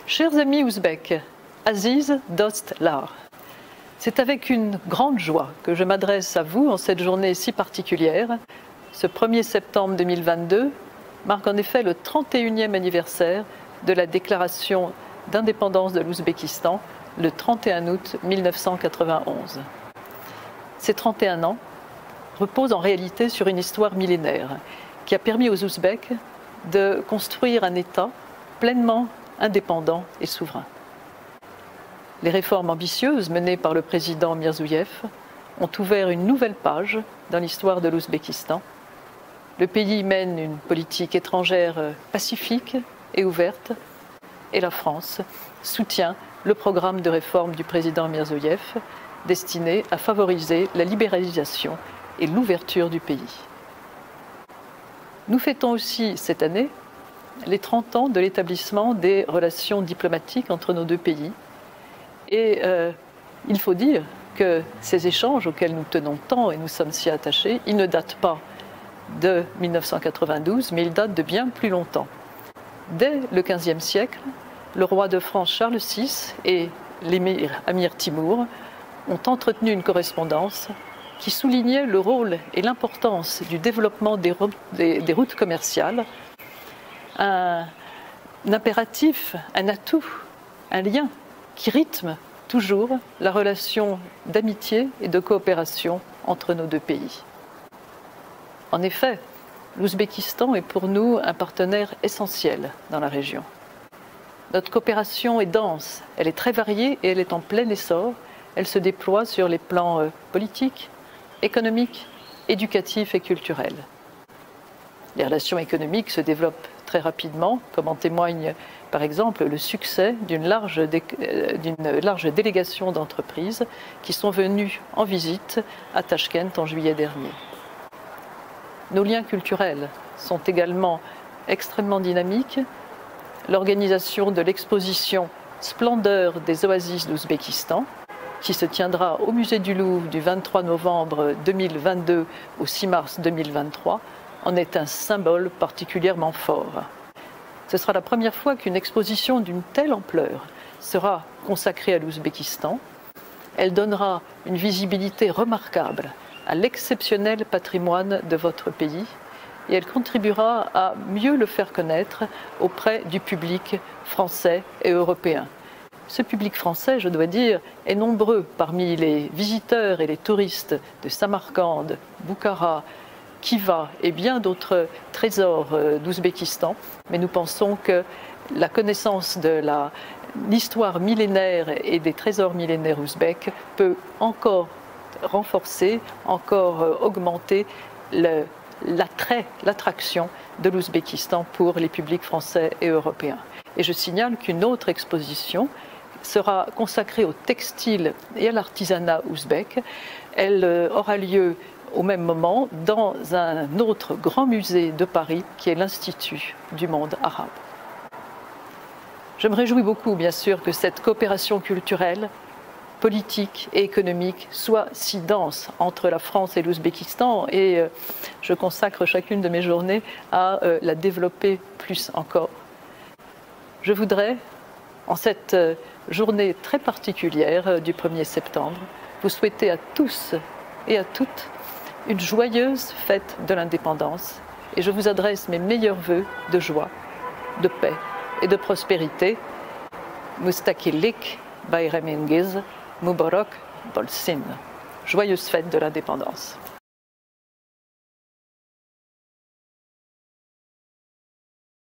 Chers amis ouzbeks, Aziz Dostlar, c'est avec une grande joie que je m'adresse à vous en cette journée si particulière. Ce 1er septembre 2022 marque en effet le 31e anniversaire de la déclaration d'indépendance de l'Ouzbékistan le 31 août 1991. Ces 31 ans reposent en réalité sur une histoire millénaire qui a permis aux Ouzbeks de construire un État pleinement indépendant et souverain. Les réformes ambitieuses menées par le président Mirzouyev ont ouvert une nouvelle page dans l'histoire de l'Ouzbékistan. Le pays mène une politique étrangère pacifique et ouverte, et la France soutient le programme de réforme du président Mirzouyev destiné à favoriser la libéralisation et l'ouverture du pays. Nous fêtons aussi cette année les 30 ans de l'établissement des relations diplomatiques entre nos deux pays. Et il faut dire que ces échanges auxquels nous tenons tant et nous sommes si attachés, ils ne datent pas de 1992, mais ils datent de bien plus longtemps. Dès le XVe siècle, le roi de France Charles VI et l'émir Amir Timour ont entretenu une correspondance qui soulignait le rôle et l'importance du développement des routes commerciales, un impératif, un atout, un lien qui rythme toujours la relation d'amitié et de coopération entre nos deux pays. En effet, l'Ouzbékistan est pour nous un partenaire essentiel dans la région. Notre coopération est dense, elle est très variée et elle est en plein essor. Elle se déploie sur les plans politiques, économiques, éducatifs et culturels. Les relations économiques se développent très rapidement, comme en témoigne par exemple le succès d'une large délégation d'entreprises qui sont venues en visite à Tachkent en juillet dernier. Nos liens culturels sont également extrêmement dynamiques. L'organisation de l'exposition Splendeur des oasis d'Ouzbékistan, qui se tiendra au musée du Louvre du 23 novembre 2022 au 6 mars 2023, en est un symbole particulièrement fort. Ce sera la première fois qu'une exposition d'une telle ampleur sera consacrée à l'Ouzbékistan. Elle donnera une visibilité remarquable à l'exceptionnel patrimoine de votre pays et elle contribuera à mieux le faire connaître auprès du public français et européen. Ce public français, je dois dire, est nombreux parmi les visiteurs et les touristes de Samarcande, Boukhara, Khiva et bien d'autres trésors d'Ouzbékistan, mais nous pensons que la connaissance de l'histoire millénaire et des trésors millénaires ouzbeks peut encore renforcer, encore augmenter l'attrait, l'attraction de l'Ouzbékistan pour les publics français et européens. Et je signale qu'une autre exposition sera consacrée au textile et à l'artisanat ouzbek. Elle aura lieu au même moment dans un autre grand musée de Paris qui est l'Institut du monde arabe. Je me réjouis beaucoup, bien sûr, que cette coopération culturelle, politique et économique soit si dense entre la France et l'Ouzbékistan et je consacre chacune de mes journées à la développer plus encore. Je voudrais, en cette journée très particulière du 1er septembre, vous souhaiter à tous et à toutes une joyeuse fête de l'indépendance et je vous adresse mes meilleurs vœux de joie, de paix et de prospérité. Mustakillik Bayramingiz Mubarak Bolsin. Joyeuse fête de l'indépendance.